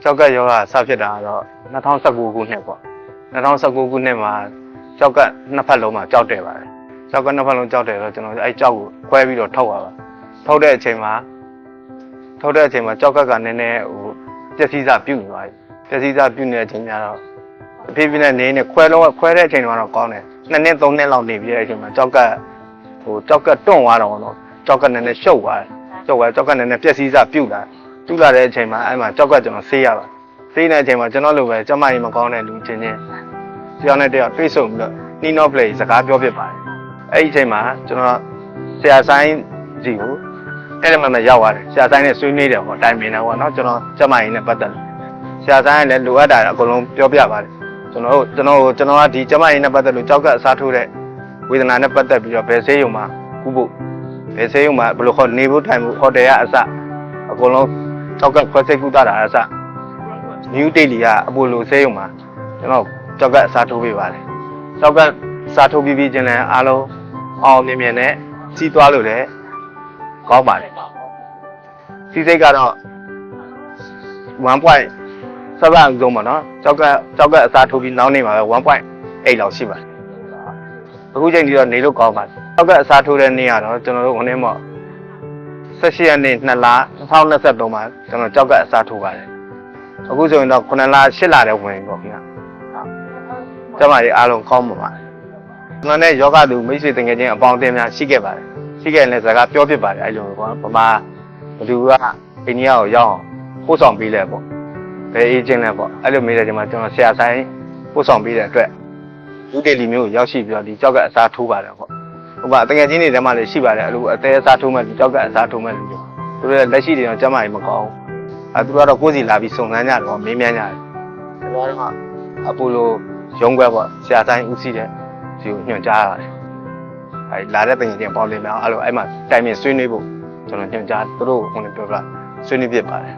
ကျောက်ကယောဂစဖြစ်တာတော့2019ခုနှစ်ပေါ့2019ခုနှစ်မှာကျောက်ကနှစ်ဖက်လုံးမှာကြောက်တယ်ပါတယ်ကျောက်ကနှစ်ဖက်လုံးကြောက်တယ်တော့ကျွန်တော်အဲ့ကြောက်ကိုခွဲပြီးတော့ထုတ်ရပါထုတ်တဲ့အချိန်မှာကျောက်ကနည်းနည်းဟိုပျက်စီးစာပြုတ်နေပါပြီပျက်စီးစာပြုတ်နေတဲ့အချိန်ကျတော့အဖြစ်ဖြစ်နေခွဲတဲ့အချိန်တော့ကောင်းတယ်2နှစ်3နှစ်လောက်နေပြီးတဲ့အချိန်မှာကျောက်ကတွန့်သွားတော့တော့ကျောက်ကနည်းနည်းရှုပ်သွားတယ်ကျောက်ကနည်းနည်းပျက်စီးစာပြုတ်လာတဲ့အချိန်မှာအဲ့မှာကျောက်ကကျွန်တော်ဆေးရပါဆေးနေတဲ့အချိန်မှာကျွန်တော်လိုပဲကျမကြီးမကောင်းတဲ့လူချင်းတယောက်နဲ့တယောက်တွေ့ဆုံပြီးတော့နှီးနှောပလေစကားပြောဖြစ်ပါတယ်အဲ့ဒီအချိန်မှာကျွန်တော်ဆရာဆိုင်ကြီးကိုအဲ့ဒီမှာရောက်သွားတယ်ဆရာဆိုင်နဲ့ဆွေးနွေးတယ်ပေါ့တိုင်ပင်တယ်ပေါ့နော်ကျွန်တော်ကျမကြီးနဲ့ပတ်သက်ဆရာဆိုင်ကလည်းလိုအပ်တာအကုန်လုံးပြောပြပါတယ်ကျွန်တော်ကဒီကျမကြီးနဲ့ပတ်သက်လို့ကြောက်ကအစားထိုးတဲ့ဝေဒနာနဲ့ပတ်သက်ပြီးတော့ဘယ်ဆေးရုံမှာကုဖို့ဘယ်ဆေးရုံမှာဘယ်လိုခေါ်နေဖို့ထိုင်ဖို့ဟိုတယ်ကအစအကုန်လုံးကြောက်ကခွဲစိတ်ကုသတာအစနယူးဒေလီကအပိုလိုဆေးရုံမှာကျွန်တော်ကြောက်ကအစားထိုးပေးပါတယ်ကြောက်ကစားထိုးပြီးချင်းလည်းအားလုံးအောင်မြင်နဲ့စီးသွားလို့လည်းကောင်းပါတယ်စီးစိတ်ကတော့1.7ဆုံးပါနော်ကြောက်ကအစားထိုးပြီးနောက်နေမှာပဲ1.8လောက်ရှိပါတယ်အခုချိန်ဒီတော့နေလို့ကောင်းပါတယ်ကြောက်ကအစားထိုးတဲ့နေ့ကတော့ကျွန်တော်တို့ခင်း18ရက်နေ့2လ2023မှာကျွန်တော်ကြောက်ကအစားထိုးပါတယ်အခုဆိုရင်တော့9လ10လတဲ့ဝင်ပေါ့ခင်ဗျာကျမကြီးအားလုံးကောင်းပါပါကျွန်တော်နဲ့ယောဂသူမိတ်ဆွေတငယ်ချင်းအပေါင်းအသင်းများရှိခဲ့ပါတယ်ရှိခဲ့ရင်စကားပြောဖြစ်ပါတယ်အဲ့လိုကွာဗမာဘသူကအိန္ဒိယကိုရောက်အောင်ပို့ဆောင်ပေးလဲပေါ့ဘယ်အေဂျင့်လဲပေါ့အဲ့လိုမေးတဲ့ချိန်မှာကျွန်တော်ဆရာဆိုင်ပို့ဆောင်ပေးတဲ့အတွက်လူတေလီမျိုးရောက်ရှိပြီးတော့ဒီကြောက်ကအစားထိုးပါတယ်ပေါ့ဟိုကတငယ်ချင်းတွေထဲမှာလည်းရှိပါတယ်အဲ့လိုအသေးအစားထိုးမဲ့ဒီကြောက်ကအစားထိုးမဲ့လူမျိုးသူတို့လက်ရှိတွေတော့ကျမကြီးမကောင်းဘူးသူတို့ကတော့ကိုယ်စီလာပြီးစုံစမ်းကြတယ်မေးမြန်းကြတယ်ကျွန်တော်ကတော့အပိုလိုရုံးခွဲပေါ့ဆရာဆိုင်ဦးစီးတဲ့ဒီကိုညွှန်ကြားရတယ်အဲလာတဲ့တင်ရင်ပေါင်းလင်းများအဲ့လိုအဲ့မှာတိုင်ပင်ဆွေးနွေးဖို့ကျွန်တော်ညွှန်ကြားသူတို့ဟိုနေပြောပြဆွေးနွေးဖြစ်ပါတယ်